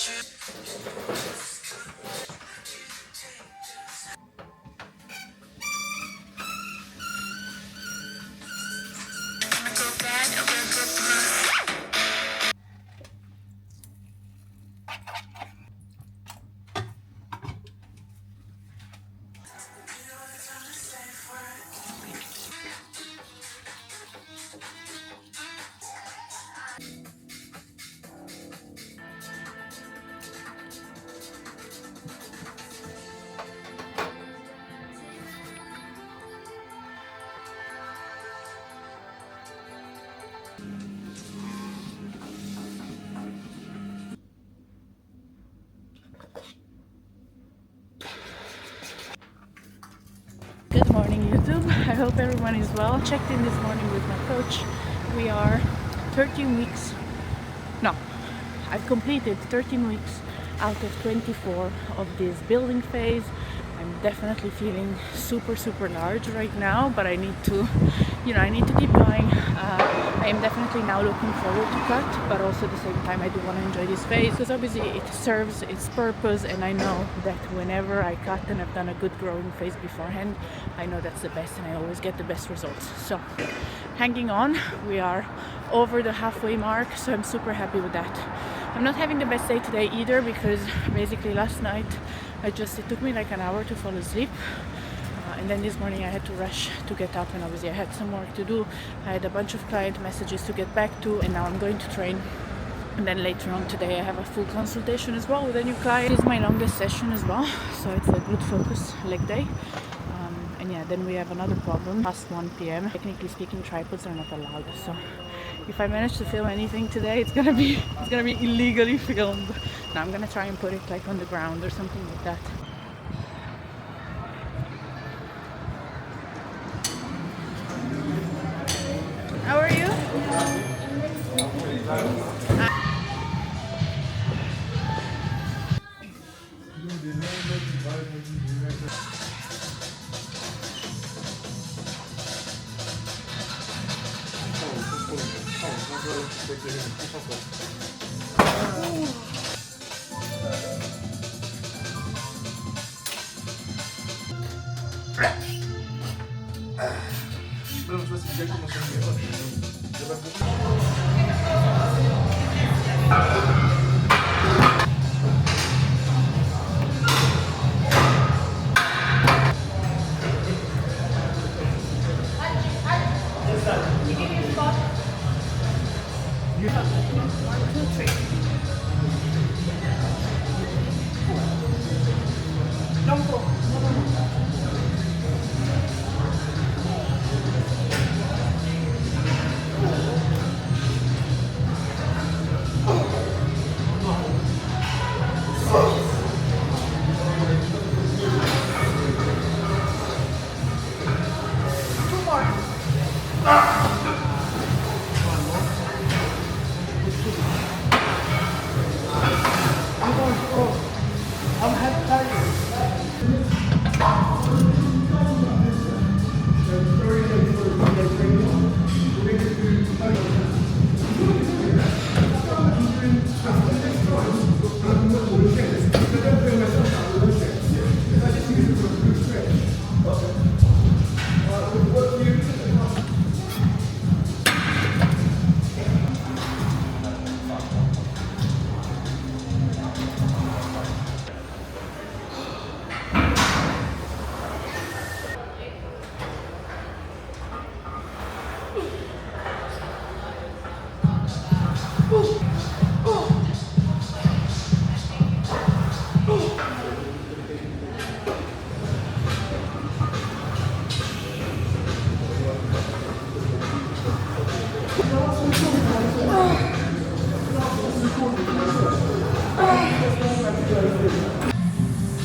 Good morning, YouTube. I hope everyone is well. Checked in this morning with my coach. We are 13 weeks. No, I've completed 13 weeks out of 24 of this building phase. I'm definitely feeling super large right now, but I need to, I need to keep going. I am definitely now looking forward to cut, but also at the same time I do want to enjoy this phase because obviously it serves its purpose, and I know that whenever I cut and I've done a good growing phase beforehand, I know that's the best and I always get the best results. So hanging on, we are over the halfway mark, so I'm super happy with that. I'm not having the best day today either because basically last night it took me like an hour to fall asleep, and then this morning I had to rush to get up, and obviously I had some work to do. I had a bunch of client messages to get back to, and now I'm going to train. And then later on today I have a full consultation as well with a new client. This is my longest session as well, so it's a glute focus leg day. And yeah, then we have another problem. Past 1 p.m. Technically speaking, tripods are not allowed. So if I manage to film anything today, it's gonna be illegally filmed. Now I'm gonna try and put it like on the ground or something like that. How are you? Non, tu vois, c'est exactement ça. Il y a pas beaucoup.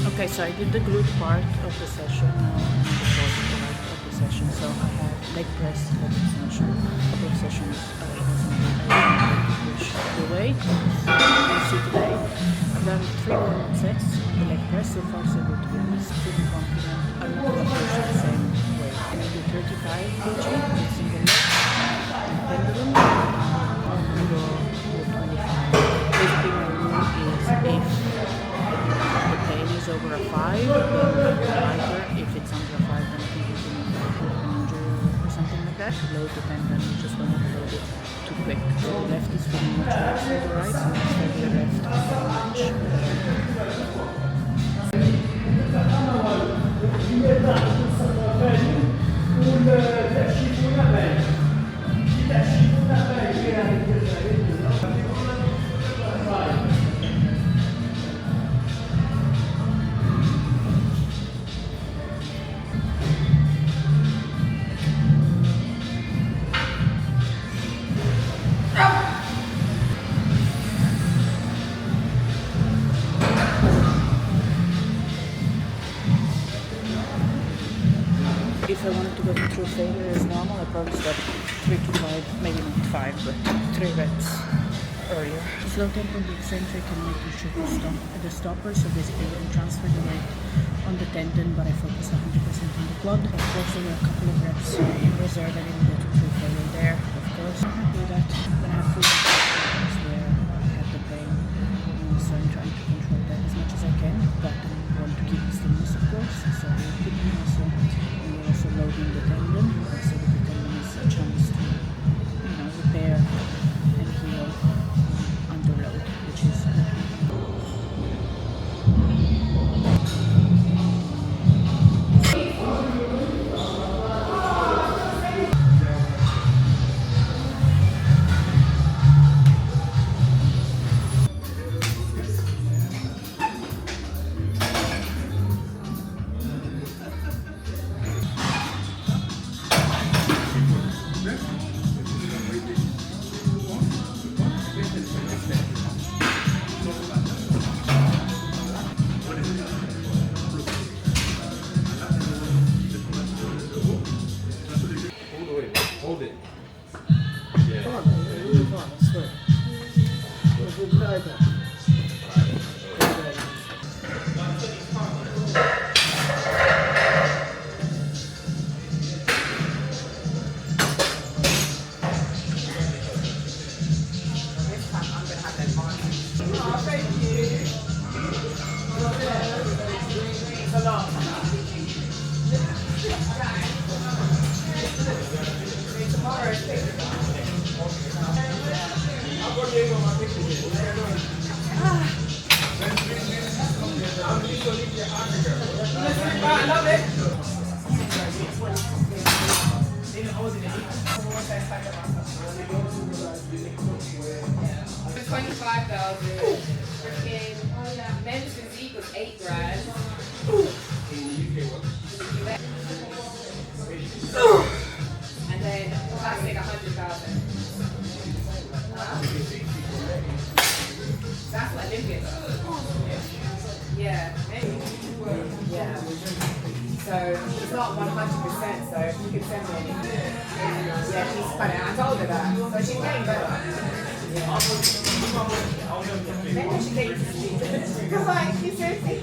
Okay, so I did the glute part of the session, and the fourth part of the session. So I had leg press, leg extension, a couple of sessions. I push the weight. You see today, I've done 3 warm-up sets on the leg press. So far, so good, to be honest. Feeling confident. I will push the same weight. And I do 35 kg on a single leg and pendulum. And go with 25. Basically, my rule is 8 and we just went a little bit too quick. So the left is feeling much better for the right, and instead the left is if I wanted to go to true failure as normal, I'd probably start 3 to 5, maybe not 5, but 3 reps earlier. Slow tempo and the eccentric and making sure the stopper, so basically I didn't transfer the weight on the tendon, but I focused 100% on the quad. Of course, there were a couple of reps in reserve. I didn't get to true failure there, of course. I'm happy with that. When I have full that's where I have the pain, so I'm trying to control that as much as I can, but I want to keep the stillness, of course, so we're keeping also. Also loading the tendon, so that the tendon has a chance to, repair and heal under load, which is Hold it. Come on, move on, I swear. We'll try that. Men's physique was $8,000. And then plastic 100,000. That's what Olympia does. Yeah, maybe. Yeah. So it's not 100%. So if you could send me anything. Yeah, she's funny. I told her that. So she's getting better. Yeah. Maybe I should get you to speak. Because like, you seriously?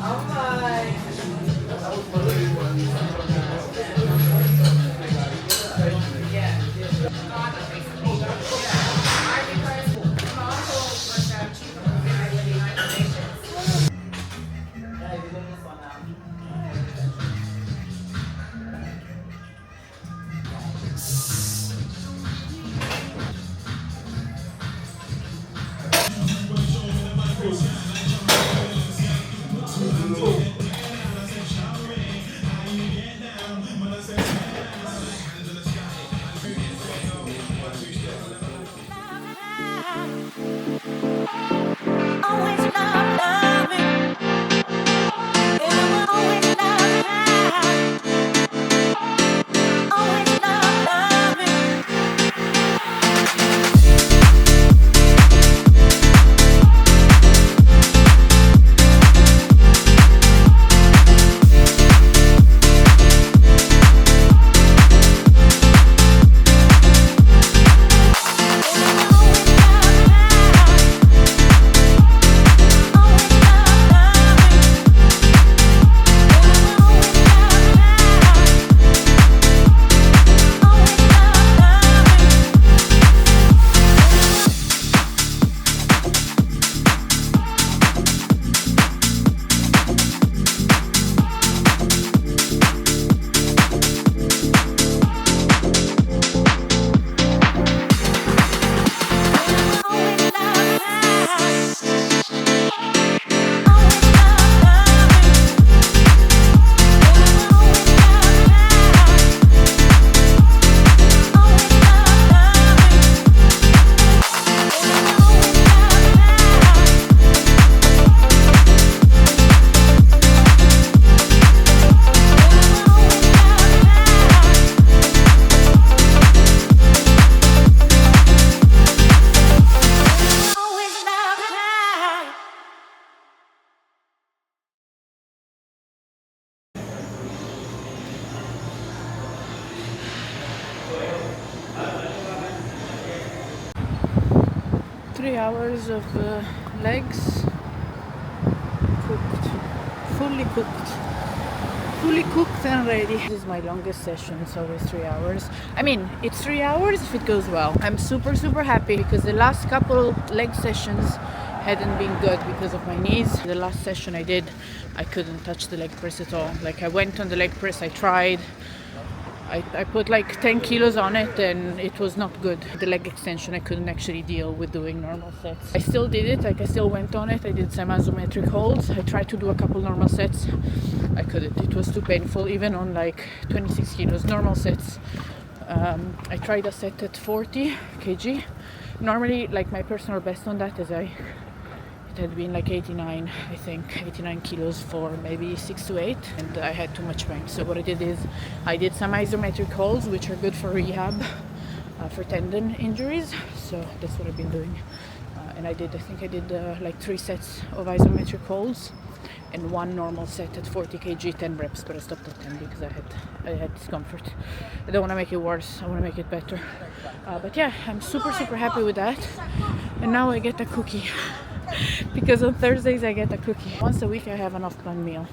I'm like... Yeah. 3 hours of legs cooked, fully cooked and ready. This is my longest session. It's always 3 hours. I mean, it's 3 hours if it goes well. I'm super happy because the last couple leg sessions hadn't been good because of my knees. The last session I did, I couldn't touch the leg press at all. Like I went on the leg press, I tried. I put like 10 kilos on it and it was not good. The leg extension, I couldn't actually deal with doing normal sets. I still did it, like I still went on it. I did some isometric holds. I tried to do a couple normal sets. I couldn't, it was too painful, even on like 26 kilos normal sets. I tried a set at 40 kg. Normally, like my personal best on that is it had been like 89, I think, 89 kilos for maybe 6 to 8, and I had too much pain. So what I did is I did some isometric holds, which are good for rehab, for tendon injuries. So that's what I've been doing. And I think I did like 3 sets of isometric holds and 1 normal set at 40 kg, 10 reps, but I stopped at 10 because I had discomfort. I don't want to make it worse, I want to make it better. But yeah, I'm super happy with that. And now I get a cookie. Because on Thursdays I get a cookie. Once a week I have an off-plan meal.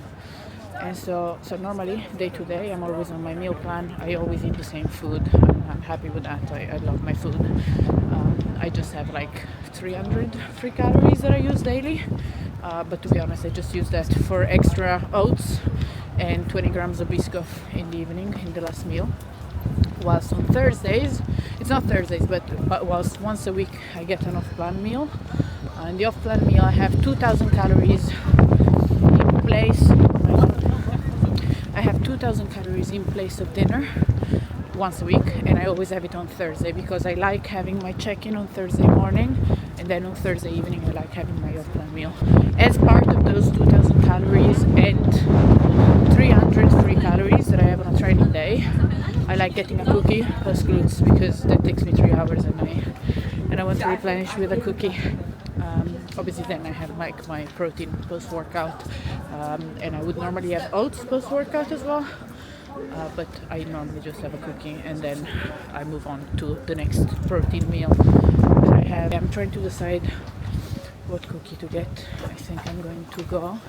And so normally, day to day, I'm always on my meal plan. I always eat the same food. I'm happy with that. I love my food. I just have like 303 calories that I use daily. But to be honest, I just use that for extra oats and 20 grams of Biscoff in the evening, in the last meal. Whilst on Thursdays, it's not Thursdays, but whilst once a week I get an off-plan meal. In the off-plan meal I have 2,000 calories in place. I have 2,000 calories in place of dinner once a week, and I always have it on Thursday because I like having my check-in on Thursday morning, and then on Thursday evening I like having my off-plan meal. As part of those 2,000 calories and 303 calories that I have on a training day, I like getting a cookie plus glutes because that takes me 3 hours and I want to replenish with a cookie. Obviously then I have like my protein post-workout, and I would normally have oats post-workout as well, but I normally just have a cookie and then I move on to the next protein meal that I have. I'm trying to decide what cookie to get. I think I'm going to go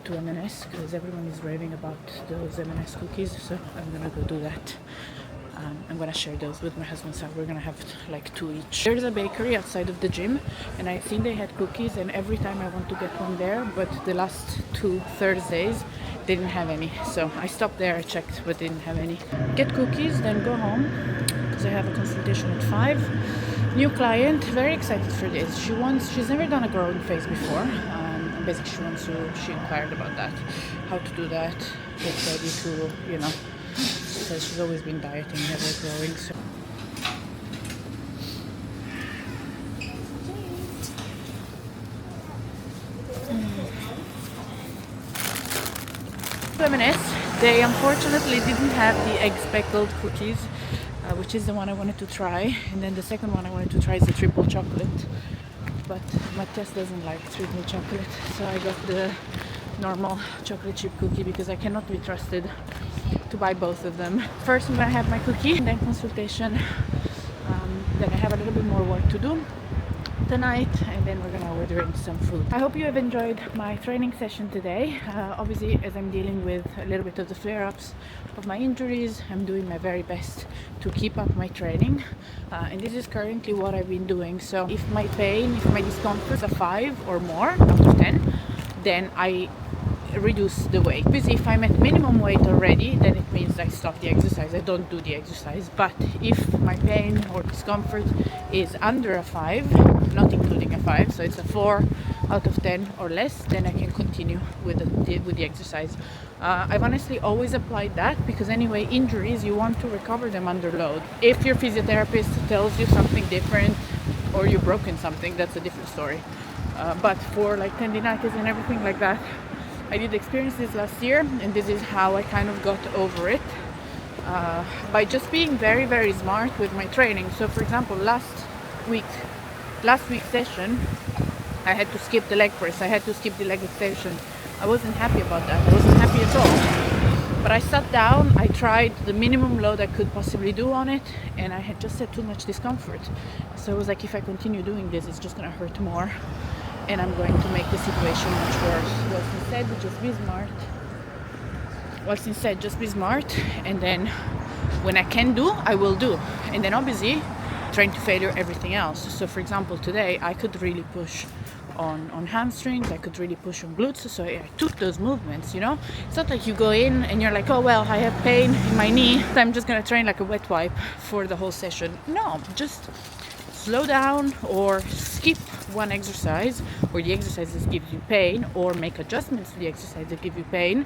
to M&S because everyone is raving about those M&S cookies, so I'm gonna go do that. I'm gonna share those with my husband, so we're gonna have like 2 each. There's a bakery outside of the gym and I think they had cookies, and every time I want to get one there, but the last 2 Thursdays they didn't have any, so I stopped there, I checked, but didn't have any. Get cookies, then go home because I have a consultation at 5. New client, very excited for this. She's never done a growing phase before. Basically she inquired about that, how to do that, get ready to, you know, so she's always been dieting, never growing. So M&S, they unfortunately didn't have the egg speckled cookies, which is the one I wanted to try, and then the second one I wanted to try is the triple chocolate. But Matthias doesn't like triple chocolate, so I got the normal chocolate chip cookie because I cannot be trusted to buy both of them. First I'm gonna have my cookie, then consultation, then I have a little bit more work to do tonight, and then we're gonna order in some food. I hope you have enjoyed my training session today. Obviously, as I'm dealing with a little bit of the flare-ups of my injuries, I'm doing my very best to keep up my training, and this is currently what I've been doing. So if my pain, if my discomfort is a 5 or more out of 10, then I reduce the weight. Because if I'm at minimum weight already, then it means I stop the exercise, I don't do the exercise. But if my pain or discomfort is under a 5, not including a 5, so it's a 4 out of 10 or less, then I can continue with the exercise. I've honestly always applied that because anyway, injuries, you want to recover them under load. If your physiotherapist tells you something different or you've broken something, that's a different story. But for like tendinitis and everything like that, I did experience this last year, and this is how I kind of got over it, by just being very, very smart with my training. So for example, last week's session, I had to skip the leg press, I had to skip the leg extension. I wasn't happy about that, I wasn't happy at all. But I sat down, I tried the minimum load I could possibly do on it, and I had just had too much discomfort. So I was like, if I continue doing this, it's just gonna hurt more, and I'm going to make the situation much worse. What's instead, just be smart. What's instead, just be smart, and then when I can do, I will do. And then obviously, trying to failure everything else. So for example, today I could really push on hamstrings, I could really push on glutes, so I took those movements, you know. It's not like you go in and you're like, oh well, I have pain in my knee, so I'm just gonna train like a wet wipe for the whole session. No, just slow down or skip one exercise, or the exercises give you pain, or make adjustments to the exercise that give you pain,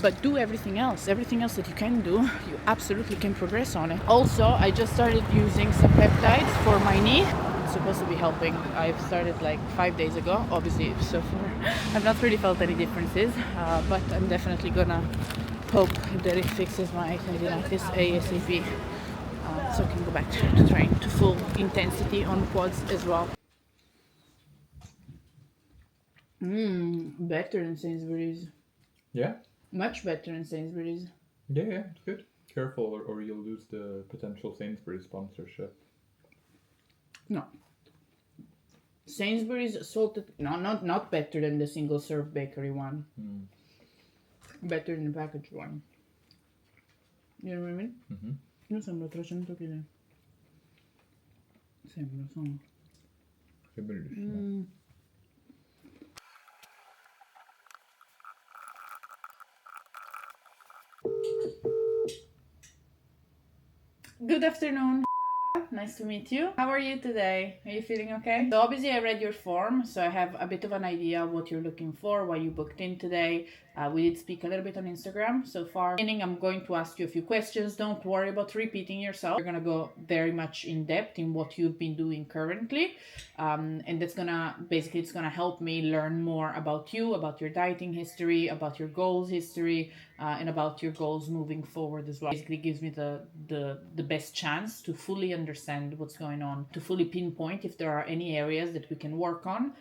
but do everything else that you can do. You absolutely can progress on it. Also, I just started using some peptides for my knee. It's supposed to be helping. I've started like 5 days ago. Obviously, so far I've not really felt any differences, but I'm definitely gonna hope that it fixes my tendinitis ASAP, so I can go back to train to full intensity on quads as well. Better than Sainsbury's. Yeah? Much better than Sainsbury's. Yeah, it's good. Careful or you'll lose the potential Sainsbury's sponsorship. No. Sainsbury's salted, no, not better than the single serve bakery one. Better than the packaged one. You know what I mean? Io sembra 300 kg. Sembra, sono. Che bellissimo. Good afternoon. Nice to meet you. How are you today? Are you feeling okay? So obviously I read your form, so I have a bit of an idea of what you're looking for, why you booked in today. We did speak a little bit on Instagram so far. I'm going to ask you a few questions. Don't worry about repeating yourself. You're gonna go very much in depth in what you've been doing currently. And that's gonna, basically it's gonna help me learn more about you, about your dieting history, about your goals history, and about your goals moving forward as well. Basically gives me the best chance to fully understand what's going on, to fully pinpoint if there are any areas that we can work on,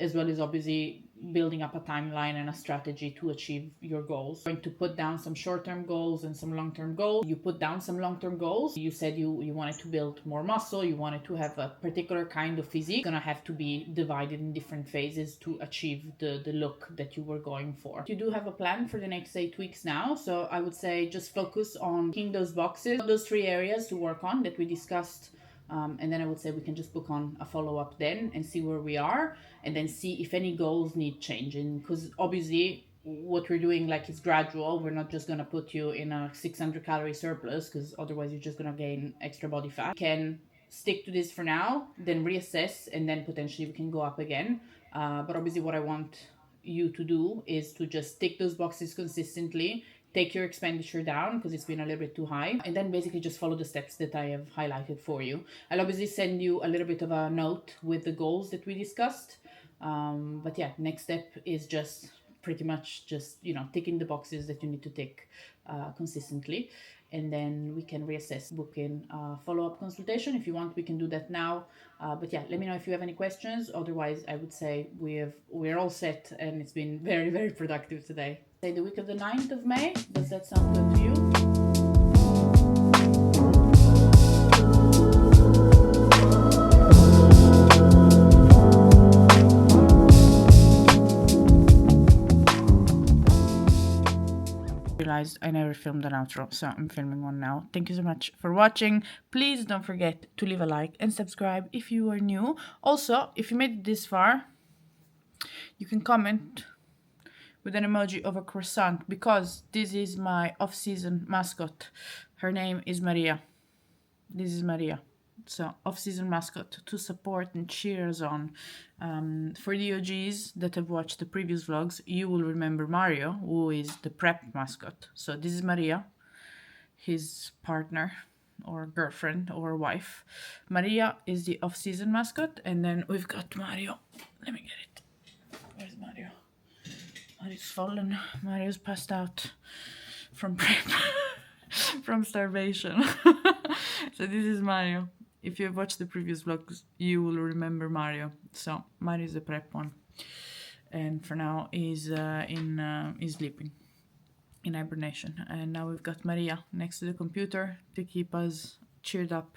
as well as obviously building up a timeline and a strategy to achieve your goals. I'm going to put down some short-term goals and some long-term goals. You put down some long-term goals. You said you wanted to build more muscle, you wanted to have a particular kind of physique. It's gonna have to be divided in different phases to achieve the look that you were going for. You do have a plan for the next 8 weeks now, so I would say just focus on ticking those boxes, those 3 areas to work on that we discussed. And then I would say we can just book on a follow-up then and see where we are, and then see if any goals need changing, because obviously what we're doing, like, it's gradual. We're not just going to put you in a 600 calorie surplus, because otherwise you're just going to gain extra body fat. We can stick to this for now, then reassess, and then potentially we can go up again. But obviously what I want you to do is to just tick those boxes consistently, take your expenditure down because it's been a little bit too high, and then basically just follow the steps that I have highlighted for you. I'll obviously send you a little bit of a note with the goals that we discussed. But yeah, next step is just pretty much just, you know, ticking the boxes that you need to tick consistently, and then we can reassess, book in a follow-up consultation. If you want, we can do that now. But yeah, let me know if you have any questions. Otherwise, I would say we're all set, and it's been very, very productive today. Say the week of the 9th of May. Does that sound good to you? Realized I never filmed an outro, so I'm filming one now. Thank you so much for watching. Please don't forget to leave a like and subscribe if you are new. Also, if you made it this far, you can comment with an emoji of a croissant, because this is my off-season mascot. Her name is Maria. This is Maria. So, off-season mascot to support and cheer us on. For the OGs that have watched the previous vlogs, you will remember Mario, who is the prep mascot. So this is Maria, his partner or girlfriend or wife. Maria is the off-season mascot, and then we've got Mario. Let me get it. Where's Mario? Mario's fallen. Mario's passed out from prep, from starvation. So this is Mario. If you have watched the previous vlogs, you will remember Mario. So Mario is the prep one, and for now he's sleeping. in hibernation. And now we've got Maria next to the computer to keep us cheered up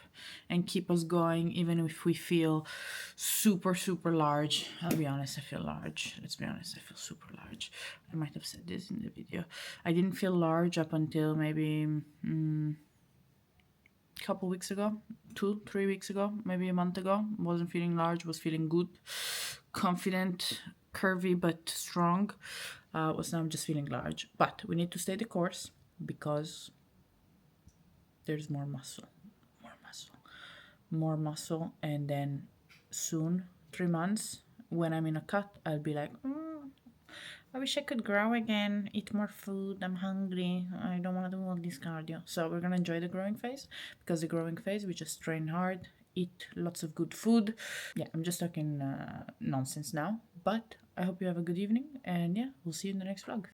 and keep us going, even if we feel super, super large. I'll be honest, I feel large. Let's be honest, I feel super large. I might have said this in the video. I didn't feel large up until maybe couple weeks ago, 2-3 weeks ago, maybe a month ago. Wasn't feeling large, was feeling good, confident, curvy but strong. Was now just feeling large, but we need to stay the course because there's more muscle, and then soon, 3 months, when I'm in a cut, I'll be like, I wish I could grow again, eat more food, I'm hungry, I don't want to do all this cardio. So we're gonna enjoy the growing phase, because the growing phase we just train hard, eat lots of good food. Yeah, I'm just talking nonsense now, but I hope you have a good evening, and yeah, we'll see you in the next vlog.